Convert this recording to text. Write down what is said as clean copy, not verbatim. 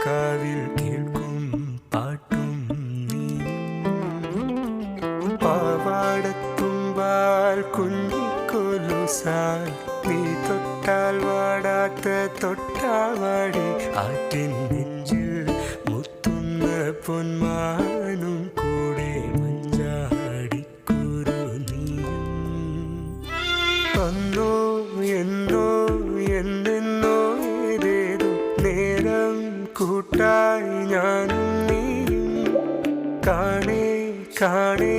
കാവിൽ കേൾക്കും പാട്ടും പാവാടത്തുമ്പാൽ കുഞ്ഞിക്കൊലുസാൽ നീ തൊട്ടാൽ വാടാത്ത തൊട്ടാവാടി ആറ്റിൻ നെഞ്ചിൽ മുത്തുന്ന പൊന്മാനും കൂടെ മഞ്ചാടിക്കുരു നീയും അന്നോ എന്നോ എന്നെന്നോ ഏതേതോ നേരം കൂട്ടായി ഞാനും നീയും കാണേ കാണേ